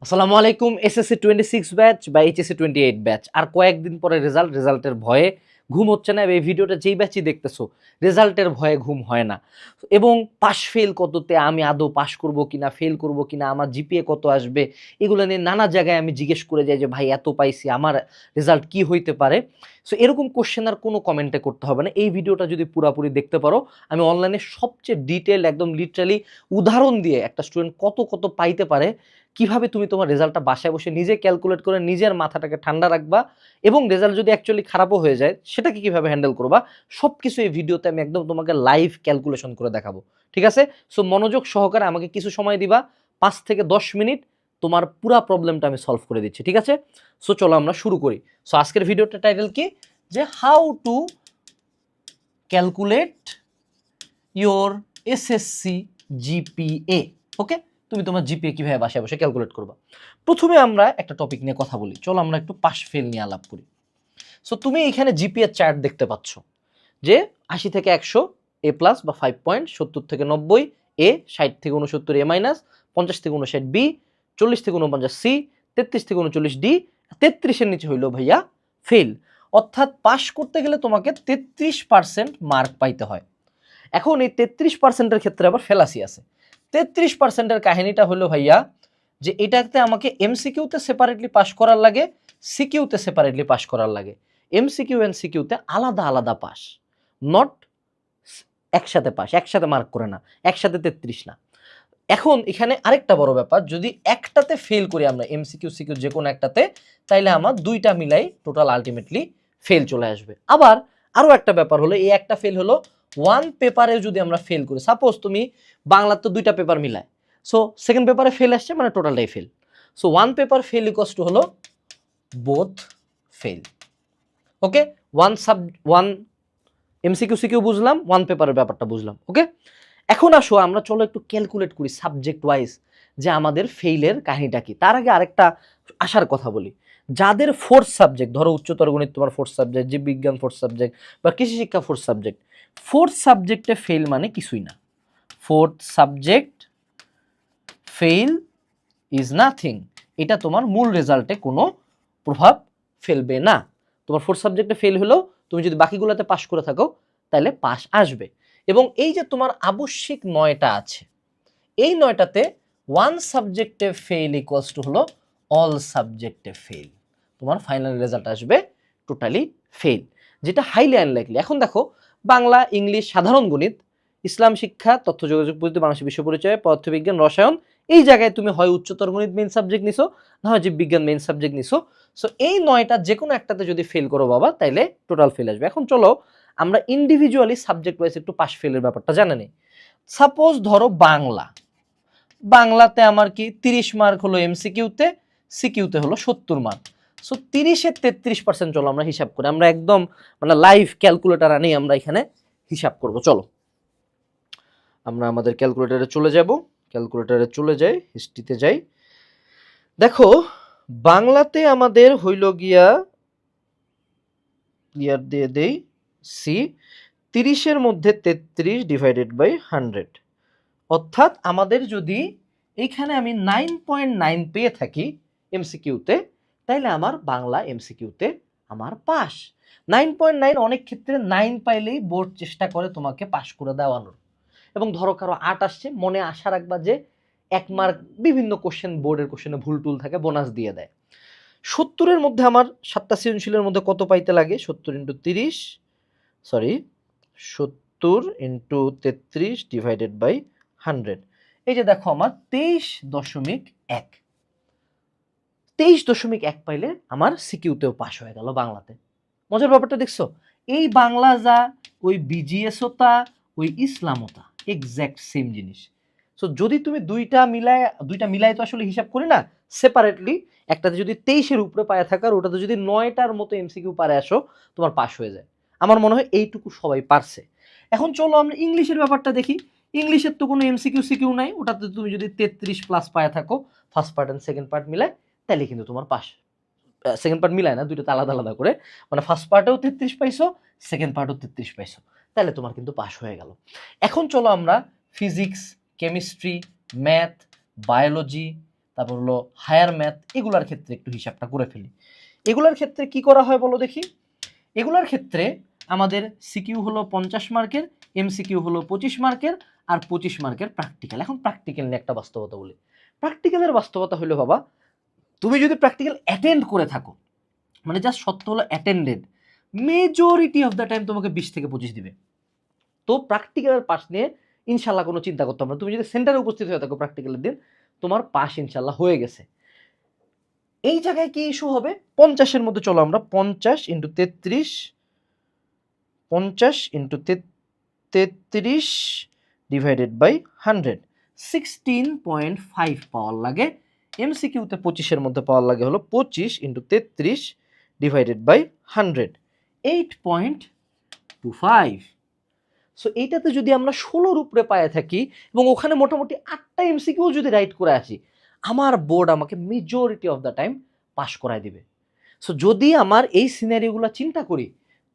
আসসালামু আলাইকুম। SSC 26 batch বা এইচএসসি 28 ব্যাচ আর কয়েকদিন পরে রেজাল্টের ভয়ে ঘুম হচ্ছে না। এই ভিডিওটা যেই ব্যাচই দেখতেছো রেজাল্টের ভয়ে ঘুম হয় না, এবং পাস ফেল কততে, আমি আদৌ পাস করব কিনা, ফেল করব কিনা, আমার জিপিএ কত আসবে, এগুলো নিয়ে নানা জায়গায় আমি জিজ্ঞেস করে যাই যে ভাই এত পাইছি, আমার রেজাল্ট কি হইতে পারে। সো এরকম কোশ্চেন আর কোনো কমেন্টে করতে হবে না। এই ভিডিওটা যদি পুরাপুরি দেখতে পারো, আমি অনলাইনে সবচেয়ে ডিটেল একদম লিটারালি উদাহরণ দিয়ে একটা স্টুডেন্ট কত কত পাইতে পারে, কিভাবে তুমি তোমার রেজাল্টটা বাসায় বসে নিজে ক্যালকুলেট করে নিজের মাথাটাকে ঠান্ডা রাখবা, এবং রেজাল্ট যদি অ্যাকচুয়ালি খারাপও হয়ে যায় সেটাকে কিভাবে হ্যান্ডেল করবা, সব কিছু এই ভিডিওতে আমি একদম তোমাকে লাইভ ক্যালকুলেশন করে দেখাবো। ঠিক আছে? সো মনোযোগ সহকারে আমাকে কিছু সময় দিবা, 5 থেকে 10 মিনিট, তোমার পুরা প্রবলেমটা আমি সলভ করে দিচ্ছি। ঠিক আছে? সো চলো আমরা শুরু করি। সো আজকের ভিডিওটা টাইটেল কি, যে how to calculate your SSC GPA. Okay, তুমি তোমার জিপিএ কিভাবে বাসায় বসে ক্যালকুলেট করবা। প্রথমে আমরা একটা টপিক নিয়ে কথা বলি, চলো আমরা একটু পাস ফেল নিয়ে আলাপ করি। সো তুমি এখানে জিপিএ চার্ট দেখতে পাচ্ছ যে 80 থেকে 100 এ প্লাস বা 5 পয়েন্ট, 70 থেকে 90 এ, 60 থেকে 69 এ মাইনাস, 50 থেকে 59 বি, 40 থেকে 49 সি, 33 থেকে 39 ডি, 33-এর নিচে হইলো ভাইয়া ফেল। অর্থাৎ পাস করতে গেলে তোমাকে 33% মার্ক পাইতে হয়। এখন এই 33%-এর ক্ষেত্রে আবার ফেলাসি আছে। 33%-এর কাহিনীটা হলো ভাইয়া যে এটাতে আমাকে এমসিকিউতে সেপারেটলি পাস করার লাগে, সিকিউতে সেপারেটলি পাস করার লাগে। এমসিকিউ এন্ড সিকিউতে আলাদা আলাদা পাস, নট একসাথে পাস, একসাথে মার্ক করে না, একসাথে 33 না। এখন এখানে আরেকটা বড় ব্যাপার, যদি একটাতে ফেল করি আমরা, এমসিকিউ সিকিউ যে কোনো একটাতে, তাইলে আমার দুইটা মিলাই টোটাল আলটিমেটলি ফেল চলে আসবে। আবার আরও একটা ব্যাপার হলো, এই একটা ফেল হলো ওয়ান পেপারে যদি আমরা ফেল করি, সাপোজ তুমি বাংলার তো দুইটা পেপার মিলায়, সো সেকেন্ড পেপারে ফেল আসছে মানে টোটালটাই fail. So one paper fail equals to হলো বোথ ফেল। ওকে, ওয়ান এমসিকিউ সিকিউ বুঝলাম, ওয়ান পেপারের ব্যাপারটা বুঝলাম। ওকে, এখন আসো আমরা চলো একটু ক্যালকুলেট করি সাবজেক্ট ওয়াইজ যে আমাদের ফেইলের কাহিনীটা কি। তার আগে আরেকটা আসার কথা বলি, যাদের ফোর্থ সাবজেক্ট, ধরো উচ্চতর গণিত তোমার ফোর্থ সাবজেক্ট, জীববিজ্ঞান ফোর্থ সাবজেক্ট, বা কৃষি শিক্ষা ফোর্থ সাবজেক্ট, ফোর্থ সাবজেক্টে ফেল মানে কিছুই না। Fourth subject fail is nothing, এটা তোমার মূল রেজাল্টে কোনো প্রভাব ফেলবে না। তোমার ফোর্থ সাবজেক্টে ফেল হলেও তুমি যদি বাকিগুলোতে পাস করে থাকো তাহলে পাস আসবে। এবং এই যে তোমার আবশ্যিক 9টা আছে, এই 9টাতে ওয়ান সাবজেক্টে ফেল ইকুয়ালস টু হলো অল সাবজেক্টে ফেল। তোমার ফাইনাল রেজাল্ট আসবে টোটালি ফেল, যেটা হাইলি আনলাইকলি। এখন দেখো, বাংলা, ইংলিশ, সাধারণ গণিত, ইসলাম শিক্ষা, তথ্য যোগাযোগ পদ্ধতি, বাংলাদেশের বিশ্ব পরিচয়, পদার্থবিজ্ঞান, রসায়ন, এই জায়গায় তুমি হয় উচ্চতর গণিত মেইন সাবজেক্ট নিছো, না হয় জীববিজ্ঞান মেইন সাবজেক্ট নিছো। সো এই 9টা যে কোনো একটাতে যদি ফেল করো বাবা, তাইলে টোটাল ফেল আসবে। এখন চলো আমরা ইন্ডিভিজুয়ালি সাবজেক্ট ওয়াইজ একটু পাস ফেলের ব্যাপারটা জানা নেই। সাপোজ ধরো বাংলাতে আমার কি 30 মার্ক হলো এমসিকিউতে, সিকিউতে হলো 70 মার্ক। সো 30-এর 33%, চলো আমরা হিসাব করি, আমরা একদম মানে লাইভ ক্যালকুলেটর আনি আমরা এখানে হিসাব করব। চলো আমরা আমাদের ক্যালকুলেটরে চলে যাব, ক্যালকুলেটরে চলে যাই, হিস্ট্রিতে যাই। দেখো বাংলাতে আমাদের হইল গিয়া, ক্লিয়ার দিয়ে দেই, সি, 30-এর মধ্যে 33 ডিভাইডেড বাই 100, অর্থাৎ আমাদের যদি এইখানে আমি 9.9 পেয়ে থাকি এমসিকিউতে, তাইলে আমার বাংলা এমসিকিউতে আমার পাস। 9.9, অনেক ক্ষেত্রে 9 পাইলেই বোর্ড চেষ্টা করে তোমাকে পাস করে দেওয়ানোর। এবং ধরো কারো 8 আসছে, মনে আশা রাখবা যে 1 মার্ক বিভিন্ন কোশ্চেন, বোর্ডের কোশ্চেনে ভুল টুল থাকে, বোনাস দিয়ে দেয়। 70-এর মধ্যে আমার 7টা সৃজনশীলের মধ্যে কত পাইতে লাগে, 70 into 30, sorry 70 into 33 divided by 100। এই যে দেখো আমার 23.1, 23.1 পাইলে আমার সিকিউতেও পাস হয়ে গেল বাংলাতে। মজার ব্যাপারটা দেখছো, এই বাংলা যা, ওই বিজিএসও তা, ওই ইসলামও তা, এক্স্যাক্ট সেম জিনিস। সো যদি তুমি দুইটা মিলাই তো আসলে হিসাব করি না, সেপারেটলি একটাতে যদি 23-এর উপরে পায়ে থাকার, ওটাতে যদি 9টার মতো এমসিকিউ পারে আসো, তোমার পাস হয়ে যায়। আমার মনে হয় এইটুকু সবাই পারছে। এখন চলো আমরা ইংলিশের ব্যাপারটা দেখি। ইংলিশের তো কোনো এমসিকিউ সিকিউ নাই, ওটাতে তুমি যদি 33+ পায়ে থাকো, first part and second part মিলায়, তাহলে কিন্তু তোমার পাস। সেকেন্ড পার্ট মিলায় না, দুইটাতে আলাদা আলাদা করে, মানে ফার্স্ট পার্টেও 33 পাইছো, সেকেন্ড পার্টেও 33 পাইছো, তাহলে তোমার কিন্তু পাস হয়ে গেল। এখন চলো আমরা ফিজিক্স, কেমিস্ট্রি, ম্যাথ, বায়োলজি, তারপর হলো হায়ার ম্যাথ, এগুলার ক্ষেত্রে একটু হিসাবটা করে ফেলি। এগুলার ক্ষেত্রে কি করা হয় বলো দেখি। এগুলার ক্ষেত্রে আমাদের সিকিউ হলো 50 মার্কের, এমসিকিউ হলো 25 মার্কের, আর 25 মার্কের প্র্যাকটিক্যাল। এখন প্র্যাকটিক্যাল নিয়ে একটা বাস্তবতা বলি। প্র্যাকটিক্যালের বাস্তবতা হলো বাবা, তুমি যদি প্র্যাকটিক্যাল অ্যাটেন্ড করে থাকো, মানে জাস্ট সত্য হলো attended, majority of the time তোমাকে 20 থেকে 25 দিবে। তো প্র্যাকটিক্যালের পাস নিয়ে ইনশাল্লাহ কোনো চিন্তা করতে হবে না। তুমি যদি সেন্টারে উপস্থিত হয়ে থাকো প্র্যাকটিক্যালের দিন, তোমার পাস ইনশাল্লাহ হয়ে গেছে। এই জায়গায় কি ইস্যু হবে, 50-এর মধ্যে চলো আমরা 50 ইন্টু 33, 50 ইন্টু 33 ডিভাইডেড বাই 100, 16.5 পাওয়ার লাগে। এমসিকিউতে 25-এর মধ্যে পাওয়ার লাগে হলো 25 ইন্টু 33 ডিভাইডেড বাই 100, 8.25। সো এইটাতে যদি আমরা 16 উপরে পায়ে থাকি এবং ওখানে মোটামুটি 8টা এমসিকিউ যদি রাইট করে আসি, আমার বোর্ড আমাকে majority of the time pass করায় দিবে। সো যদি আমার এই সিনারিওগুলো চিন্তা করি,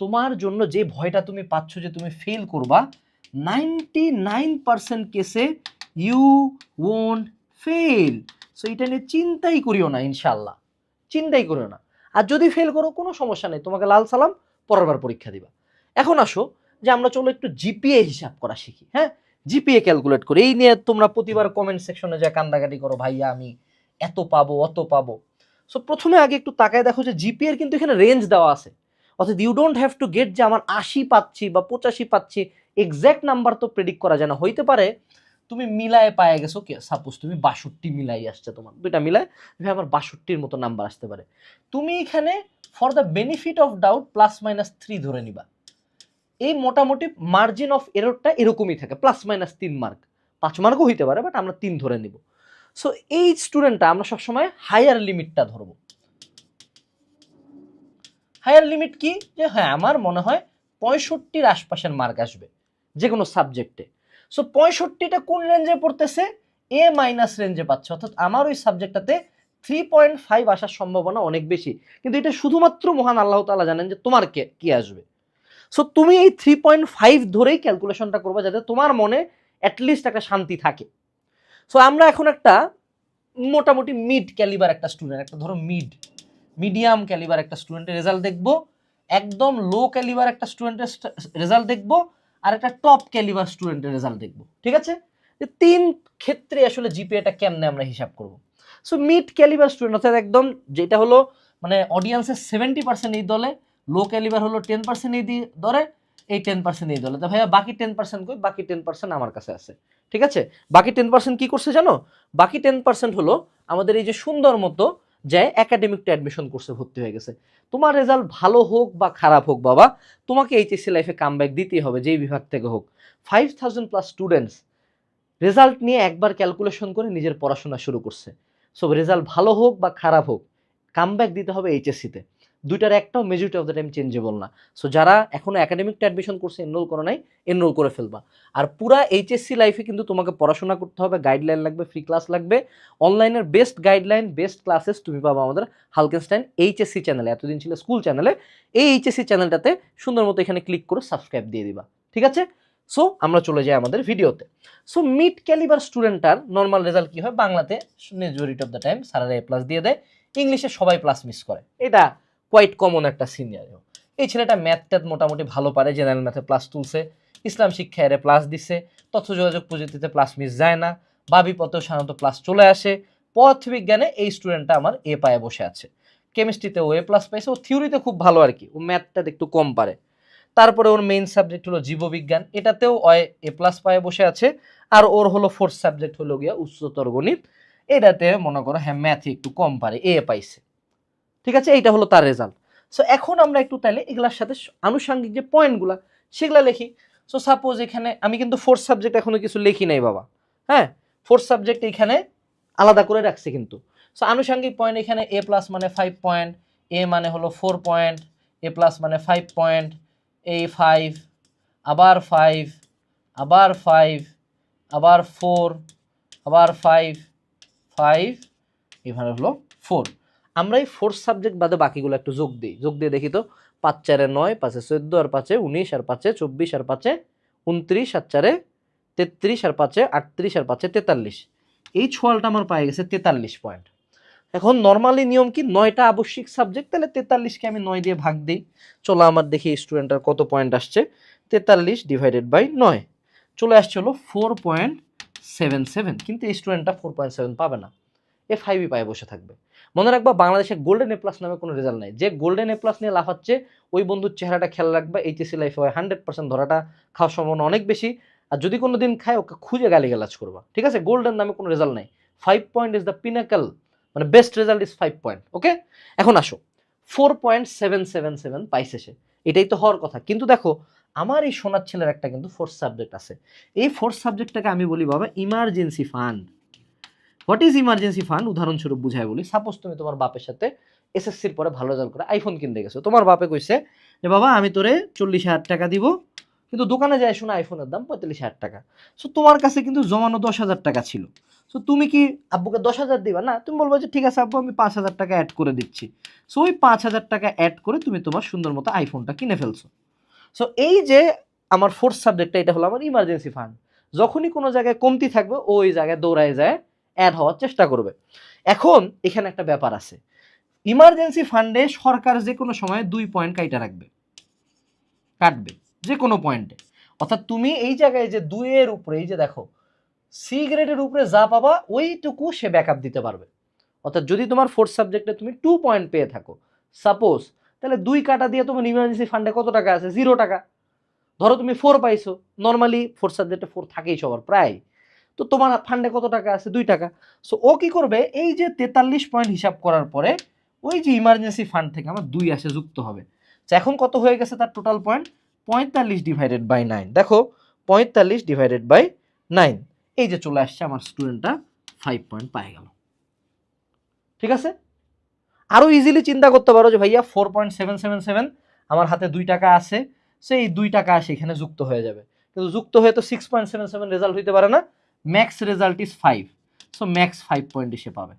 তোমার জন্য যে ভয়টা তুমি পাচ্ছ যে তুমি ফেল করবা, 99% কেসে ইউ ওন্ট ফেল। সো এটা নিয়ে চিন্তাই করিও না, ইনশাল্লাহ চিন্তাই করিও না। আর যদি ফেল করো কোনো সমস্যা নেই, তোমাকে লাল সালাম, পরের বার পরীক্ষা দিবা। এখন আসো যে আমরা চলো একটু জিপিএ হিসাব করা শিখি। হ্যাঁ, জিপিএ ক্যালকুলেট করি। এই নিয়ে তোমরা প্রতিবার কমেন্ট সেকশনে যা কান্দাকাটি করো, ভাইয়া আমি এত পাবো অত পাবো। সো প্রথমে আগে একটু তাকায় দেখো যে জিপিএ এর কিন্তু এখানে রেঞ্জ দেওয়া আছে, অর্থাৎ you don't have to get যে আমার 80 পাচ্ছি বা 85 পাচ্ছি, এক্স্যাক্ট নাম্বার তো প্রেডিক্ট করা যায় না। হইতে পারে তুমি মিলায় পায়ে গেছো, সাপোজ তুমি 62 মিলাই আসছে, তোমার দুইটা মিলায় আমার 62-র মতো নাম্বার আসতে পারে। তুমি এখানে for the benefit of doubt +-3 ধরে নিবা। এই মোটামুটি মার্জিন অফ এররটা এরকমই থাকে, +-3 মার্ক, 5 মার্কও হইতে পারে, বাট আমরা 3 ধরে নিব। সো এই স্টুডেন্টটা আমরা সবসময় হায়ার লিমিটটা ধরবো। হায়ার লিমিট কি, যে হ্যাঁ আমার মনে হয় 65-র আশপাশের মার্ক আসবে যে কোনো সাবজেক্টে। সো 65টা কোন রেঞ্জে পড়তেছে, এ মাইনাস রেঞ্জে পাচ্ছে, অর্থাৎ আমার ওই সাবজেক্টটাতে 3.5 আসার সম্ভাবনা অনেক বেশি। কিন্তু এটা শুধুমাত্র মহান আল্লাহ তাআলা জানেন যে তোমার কি আসবে। সো তুমি এই 3.5 ধরেই ক্যালকুলেশনটা করবে, যাতে তোমার মনে অ্যাটলিস্ট একটা শান্তি থাকে। সো আমরা এখন একটা মোটামুটি মিড ক্যালিবার একটা স্টুডেন্ট, একটা ধরো মিডিয়াম ক্যালিবার একটা স্টুডেন্টের রেজাল্ট দেখবো, একদম লো ক্যালিবার একটা স্টুডেন্টের রেজাল্ট দেখবো, আর একটা টপ ক্যালিবার স্টুডেন্টের রেজাল্ট দেখবো। ঠিক আছে, যে 3 ক্ষেত্রে আসলে জিপিএটা কেমনে আমরা হিসাব করব। সো মিড ক্যালিবার স্টুডেন্ট অর্থাৎ একদম যেটা হলো মানে অডিয়েন্সের 70% এই দলে, লো ক্যালিবার হলো 10% এই ধরে, এই 10% এই দলে। তো ভাইয়া বাকি 10% কই, বাকি 10% আমার কাছে আছে। ঠিক আছে, বাকি 10% কি করছে জানো, বাকি 10% হলো আমাদের এই যে সুন্দর মতো যে একাডেমিকটা অ্যাডমিশন কোর্সে ভর্তি হয়ে গেছে। তোমার রেজাল্ট ভালো হোক বা খারাপ হোক বাবা, তোমাকে এইচএসসি লাইফে কামব্যাক দিতেই হবে, যেই বিভাগ থেকে হোক। 5000+ স্টুডেন্টস রেজাল্ট নিয়ে একবার ক্যালকুলেশন করে নিজের পড়াশোনা শুরু করছে। সো রেজাল্ট ভালো হোক বা খারাপ হোক, কামব্যাক দিতে হবে এইচএসসিতে। দুইটার একটাও majority of the time changeable না। সো যারা এখনো একাডেমিকটা অ্যাডমিশন করছে, এনরোল করে নাই, এনরোল করে ফেলবা। আর পুরা এইচএসসি লাইফে কিন্তু তোমাকে পড়াশোনা করতে হবে, গাইডলাইন লাগবে, ফ্রি ক্লাস লাগবে, অনলাইনের বেস্ট গাইডলাইন, বেস্ট ক্লাসেস তুমি পাবা আমাদের হালকেনস্টাইন এইচএসসি চ্যানেলে। এতদিন ছিল স্কুল চ্যানেলে, এই এইচএসসি চ্যানেলটাতে সুন্দর মতো এখানে ক্লিক করে সাবস্ক্রাইব দিয়ে দিবা। ঠিক আছে, সো আমরা চলে যাই আমাদের ভিডিওতে। সো মিড ক্যালিবার স্টুডেন্টটার নর্মাল রেজাল্ট কি হয়, বাংলাতে মেজরিটি অফ দ্য টাইম স্যারেরা A+ দিয়ে দেয়, ইংলিশে সবাই প্লাস মিস করে, এটা কোয়াইট কমন একটা সিনিয়র। এই ছেলেটা ম্যাথ মোটামুটি ভালো পারে, জেনারেল ম্যাথে প্লাস তুলছে, ইসলাম শিক্ষা এর প্লাস দিচ্ছে, তথ্য যোগাযোগ প্রযুক্তিতে প্লাস মিস যায় না, বাবি পথেও সাধারণত প্লাস চলে আসে, পদার্থবিজ্ঞানে এই স্টুডেন্টটা আমার এ পায়ে বসে আছে, কেমিস্ট্রিতে ও A+ পাইছে, ও থিওরিতে খুব ভালো আর কি, ও ম্যাথটা একটু কম পারে। তারপরে ওর মেইন সাবজেক্ট হলো জীববিজ্ঞান, এটাতেও A+ পায়ে বসে আছে। আর ওর হলো ফোর্থ সাবজেক্ট হলো গিয়া উচ্চতর গণিত, এটাতে মনে করো হ্যাঁ ম্যাথে একটু কম পারে, এ পাইছে। ঠিক আছে, এইটা হলো তার রেজাল্ট। সো এখন আমরা একটু তাহলে এগুলার সাথে আনুষঙ্গিক যে পয়েন্টগুলা সেগুলা লিখি। সো সাপোজ এখানে আমি কিন্তু ফোর্থ সাবজেক্ট এখনো কিছু লিখি নাই বাবা, হ্যাঁ ফোর্থ সাবজেক্ট এখানে আলাদা করে রাখছি কিন্তু। সো আনুষঙ্গিক পয়েন্ট এখানে A+ মানে 5 পয়েন্ট, এ মানে হলো 4 পয়েন্ট, A+ মানে 5 পয়েন্ট, এই 5, আবার 5, আবার 5, আবার 4, আবার 5, 5, এখানে হলো 4। আমরা এই ফোর্থ সাবজেক্ট বাদে বাকিগুলো একটু যোগ দিয়ে দেখি তো। 5 4 9, 5 14, আর 5 19, আর 5 24, আর 5 29, আর 4 33, আর 5 38, আর 5 43, এই ছোয়ালটা আমার পায়ে গেছে 43 পয়েন্ট। এখন নর্মালি নিয়ম কি 9টা আবশ্যিক সাবজেক্ট, তাহলে 43কে আমি 9 দিয়ে ভাগ দিই। চলো আমার দেখি স্টুডেন্টের কত পয়েন্ট আসছে। 43 ডিভাইডেড বাই 9 চলে আসছে হলো 4.77, কিন্তু এই স্টুডেন্টটা 4.7 পাবে না, এ 5ই পায়ে বসে থাকবে। মনে রাখবা বাংলাদেশে গোল্ডেন এ প্লাস নামে কোনো রেজাল্ট নাই। যে গোল্ডেন এ প্লাস নিয়ে লাফাচ্ছে ওই বন্ধুর চেহারাটা খেয়াল রাখবা, এইচএসসি লাইফে হয় 100% ধরাটা খাওয়ার সম্ভাবনা অনেক বেশি। আর যদি কোনো দিন খায় ওকে খুঁজে গালিগালাজ করবা, ঠিক আছে? গোল্ডেন নামে কোনো রেজাল্ট নাই। 5 পয়েন্ট ইজ দ্য পিনাকল, মানে বেস্ট রেজাল্ট ইজ 5 পয়েন্ট। ওকে, এখন আসো 4.777 পাইছে সে, এটাই তো হওয়ার কথা। কিন্তু দেখো আমার এই সোনার ছেলের একটা কিন্তু ফোর্থ সাবজেক্ট আছে। এই ফোর্থ সাবজেক্টটাকে আমি বলি বাবা emergency fund. What is emergency fund? উদাহরণস্বরূপ বুঝাই বলি। সাপোজ তুমি তোমার বাপের সাথে এসএসসির পরে ভালো রেজাল্ট করে আইফোন কিনতে গেছো। তোমার বাপে কইছে যে বাবা আমি তোরে 40,000 টাকা দিব, কিন্তু দোকানে যাই শোনা আইফোনের দাম 45,000 টাকা। সো তোমার কাছে কিন্তু জমানো 10,000 টাকা ছিল। সো তুমি কি আব্বুকে 10,000 দিবা? না, তুমি বলবো যে ঠিক আছে আব্বু আমি 5,000 টাকা অ্যাড করে দিচ্ছি। সো ওই 5,000 টাকা অ্যাড করে তুমি তোমার সুন্দর মতো আইফোনটা কিনে ফেলছো। সো এই যে আমার ফোর্থ সাবজেক্টটা, এটা হলো আমার ইমার্জেন্সি ফান্ড। যখনই কোনো জায়গায় কমতি থাকবে ওই জায়গায় দৌড়ায় যায় অ্যাড হওয়ার চেষ্টা করবে। এখন এখানে একটা ব্যাপার আছে, ইমার্জেন্সি ফান্ডে সরকার যে কোনো সময় 2 পয়েন্ট কাইটা রাখবে, কাটবে যে কোনো পয়েন্টে। অর্থাৎ তুমি এই জায়গায় যে 2 এর উপরে, এই যে দেখো সি গ্রেডের উপরে যা পাবা ওইটুকু সে ব্যাকআপ দিতে পারবে। অর্থাৎ যদি তোমার ফোর্থ সাবজেক্টে তুমি 2 পয়েন্ট পেয়ে থাকো সাপোজ, তাহলে 2 কাটা দিয়ে তোমার ইমার্জেন্সি ফান্ডে কত টাকা আছে? 0 টাকা। ধরো তুমি 4 পাইছো, নর্মালি ফোর্থ সাবজেক্টে 4 থাকেই সবার প্রায়, তো তোমার ফান্ডে কত টাকা আছে? 2 টাকা। সো ও কি করবে, এই যে 43 পয়েন্ট হিসাব করার পরে ওই যে ইমার্জেন্সি ফান্ড থেকে আমার 2 আসে যুক্ত হবে। তো এখন কত হয়ে গেছে তার টোটাল পয়েন্ট? 45 divided by 9। দেখো 45 ডিভাইডেড বাই 9, এই যে চলে আসছে আমার স্টুডেন্টটা 5 পয়েন্ট পেয়ে গেল। ঠিক আছে? আরো ইজিলি চিন্তা করতে পারো যে ভাইয়া 4.777 আমার হাতে 2 টাকা আছে, সেই 2 টাকা আসে এখানে যুক্ত হয়ে যাবে। কিন্তু যুক্ত হয়ে তো 6.77 রেজাল্ট হইতে পারে না, max result is 5। So max 5 point এসে পাবে।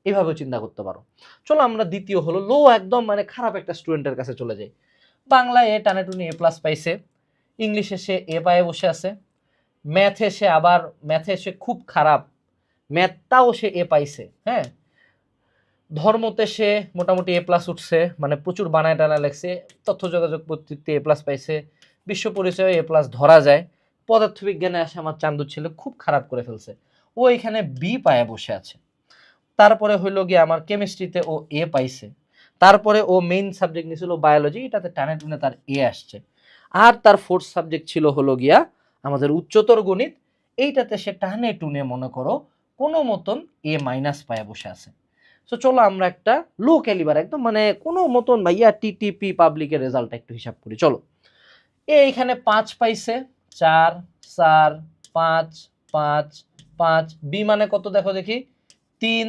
এইভাবেও চিন্তা করতে পারো। চলো আমরা দ্বিতীয় হলো লো, একদম মানে খারাপ একটা স্টুডেন্টের কাছে চলে যাই। বাংলায় এ টানাটুনি এ প্লাস পাইছে, ইংলিশে সে এ পায়ে বসে আছে, ম্যাথে সে খুব খারাপ, ম্যাথটাও সে এ পাইছে। হ্যাঁ, ধর্মতে সে মোটামুটি এ প্লাস উঠছে, মানে প্রচুর বানায় টানা লেখছে, তথ্য যোগাযোগ পদ্ধতিতে এ প্লাস পাইছে, বিশ্ব পরিচয়ে এ প্লাস ধরা যায়। পদার্থবিজ্ঞানে আসে আমার চান্দুর ছেলে খুব খারাপ করে ফেলছে, ও এখানে বি পায়ে বসে আছে। তারপরে হইল গিয়ে আমার কেমিস্ট্রিতে ও এ পাইছে, তারপরে ও মেইন সাবজেক্ট নিয়েছিল বায়োলজি, এটাতে টানে টুনে তার এ আসছে। আর তার ফোর্থ সাবজেক্ট ছিল হলো গিয়া আমাদের উচ্চতর গণিত, এইটাতে সে টানে টুনে মনে করো কোনো মতন এ মাইনাস পায়ে বসে আছে। সো চলো আমরা একটা লো ক্যালিবার একদম মানে কোনো মতন ভাইয়া টিটিপি পাবলিকের রেজাল্টটা একটু হিসাব করি। চলো, এইখানে 5 পাইছে, 4 4 5 5 5, বি মানে কত দেখো দেখি 3,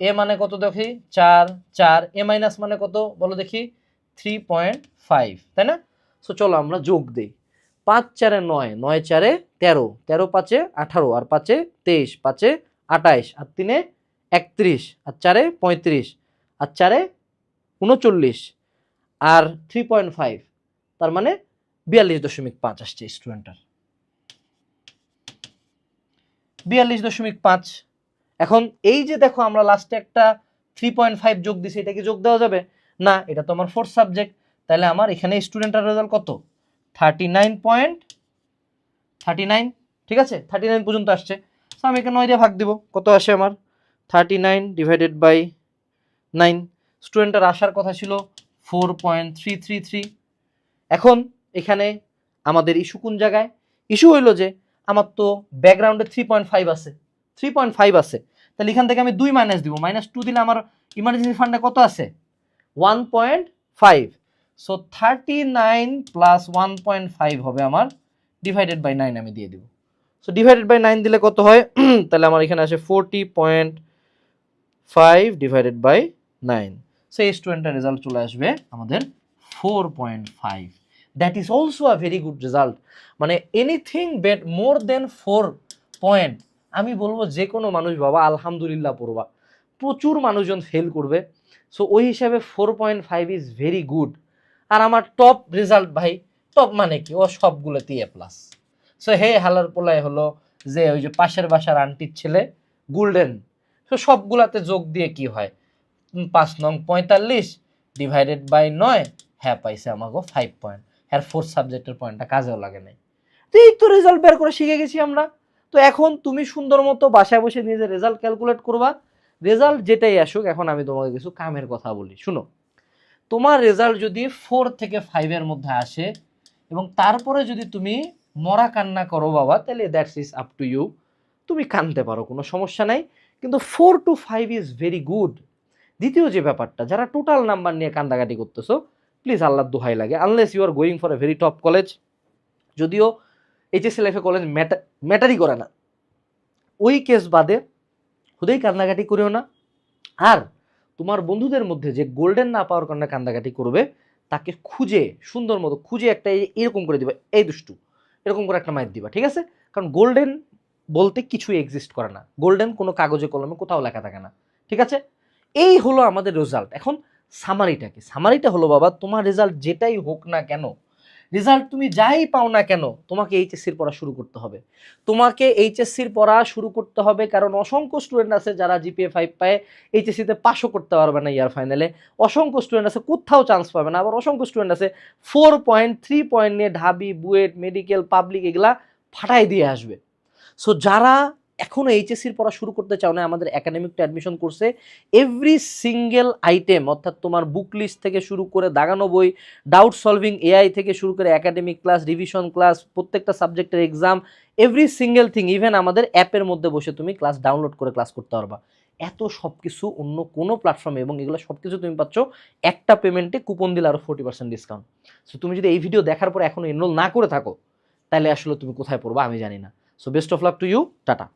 এ মানে কত দেখি 4 4, এ মাইনাস মানে কত বলো দেখি 3.5, তাই না? সো চলো আমরা যোগ দিই। 5 4 9, 9 4 13, 13 5 18, আর 5 23, 5 28, আর 3 31, আর 4 35, আর 4 39, আর 3.5, তার মানে 42.5 আসছে স্টুডেন্টের, 42.5। এখন এই যে দেখো আমরা লাস্টে একটা 3.5 যোগ দিছি, এটা কি যোগ দেওয়া যাবে? না, এটা তো আমার ফোর্থ সাবজেক্ট। তাহলে আমার এখানে স্টুডেন্টের রেজাল্ট কত? 39.39, ঠিক আছে? 39 পর্যন্ত আসছে। সো আমি এখানে 9 দিয়ে ভাগ দিব, কত আসে আমার? 39 ডিভাইডেড বাই 9। স্টুডেন্টের আসার কথা ছিল 4.333। এখন এখানে আমাদের ইস্যু কোন জায়গায়? ইস্যু হইল যে আমার তো ব্যাকগ্রাউন্ডে 3.5 আছে, 3.5 আছে, তাহলে এখান থেকে আমি 2 মাইনাস দিব, -2 দিলে আমার ইমার্জেন্সি ফান্ডে কত আছে? 1.5। সো 39 প্লাস 1.5 হবে আমার ডিভাইডেড বাই 9, আমি দিয়ে দিব। সো ডিভাইডেড বাই 9 দিলে কত হয়? তাহলে আমার এখানে আসে 40.5 ডিভাইডেড বাই 9। সো এই স্টুডেন্টের রেজাল্ট চলে আসবে আমাদের 4.5। That is also a very good result. মানে এনিথিং বেট মোর দেন 4 পয়েন্ট, আমি বলবো যে কোনো মানুষ বাবা আলহামদুলিল্লাহ পড়বা। প্রচুর মানুষজন ফেল করবে, সো ওই হিসাবে 4.5 ইজ ভেরি গুড। আর আমার টপ রেজাল্ট ভাই, টপ মানে কি, ও সবগুলোতে এ প্লাস। সো হে হালার পোলায় হলো যে ওই যে পাশের বাসার আন্টির ছেলে, গোল্ডেন। তো সবগুলাতে যোগ দিয়ে কি হয়, 5 নং 45 ডিভাইডেড বাই 9, হ্যাঁ পাইছে আমাকে 5 পয়েন্ট। হ্যাঁ 4 সাবজেক্টের পয়েন্টটা কাজেও লাগে নাই। তো এই তো রেজাল্ট বের করে শিখে গেছি আমরা। তো এখন তুমি সুন্দর মতো বাসায় বসে নিজের রেজাল্ট ক্যালকুলেট করবা। রেজাল্ট যেটাই আসুক, এখন আমি তোমাকে কিছু কামের কথা বলি, শুনো। তোমার রেজাল্ট যদি 4 থেকে 5 এর মধ্যে আসে এবং তারপরে যদি তুমি মরা কান্না করো বাবা, তাহলে that's is up to you, তুমি কানতে পারো, কোনো সমস্যা নাই। কিন্তু 4 to 5 ইজ ভেরি গুড। দ্বিতীয় যে ব্যাপারটা, যারা টোটাল নাম্বার নিয়ে কান্দাকাটি করতেছো, প্লিজ আল্লাহর দোহাই লাগে, unless you are going for a very top college, যদিও এইচএসসি লাইফে কলেজ ম্যাটারই করে না, ওই কেস বাদে খুদেই কান্দাকাটি করেও না। আর তোমার বন্ধুদের মধ্যে যে গোল্ডেন না পাওয়ার কারণে কান্দাকাটি করবে, তাকে খুঁজে সুন্দর মতো খুঁজে একটা এরকম করে দিবা, এই দুষ্টু, এরকম করে একটা মাইর দিবা, ঠিক আছে? কারণ গোল্ডেন বলতে কিছুই এক্সিস্ট করে না, গোল্ডেন কোনো কাগজে কলমে কোথাও লেখা থাকে না, ঠিক আছে? এই হলো আমাদের রেজাল্ট। এখন সামারিটা কি? সামারিটা হলো বাবা, তোমার রেজাল্ট যেটাই হোক না কেন, রেজাল্ট তুমি যাই পাও না কেন, তোমাকে এইচএসসির পড়া শুরু করতে হবে। তোমাকে এইচএসসির পড়া শুরু করতে হবে, কারণ অসংখ্য স্টুডেন্ট আছে যারা জিপিএ 5 পায়, এইচএসসিতে পাসও করতে পারবে না ইয়ার ফাইনালে। অসংখ্য স্টুডেন্ট আছে কোথাও চান্স পাবে না, আবার অসংখ্য স্টুডেন্ট আছে 4 পয়েন্ট 3 পয়েন্ট নিয়ে ঢাবি, বুয়েট, মেডিকেল, পাবলিক এগুলা ফাটাই দিয়ে আসবে। সো যারা এখনো এইচএসসির পড়া শুরু করতে চাও না, আমাদের একাডেমিকটা অ্যাডমিশন করছে, এভরি সিঙ্গেল আইটেম, অর্থাৎ তোমার বুক লিস্ট থেকে শুরু করে দাগানো বই, ডাউট সলভিং এআই থেকে শুরু করে একাডেমিক ক্লাস, রিভিশন ক্লাস, প্রত্যেকটা সাবজেক্টের exam, every single thing, even আমাদের অ্যাপের মধ্যে বসে তুমি ক্লাস ডাউনলোড করে ক্লাস করতে পারবা। এত সব কিছু অন্য কোনো প্ল্যাটফর্মে, এবং এগুলো সব কিছু তুমি পাচ্ছ একটা পেমেন্টে, কুপন দিলে আরও 40% ডিসকাউন্ট। সো তুমি যদি এই ভিডিও দেখার পর এখনো এনরোল না করে থাকো, তাহলে আসলে তুমি কোথায় পড়বা আমি জানি না। So best of luck to you, tata.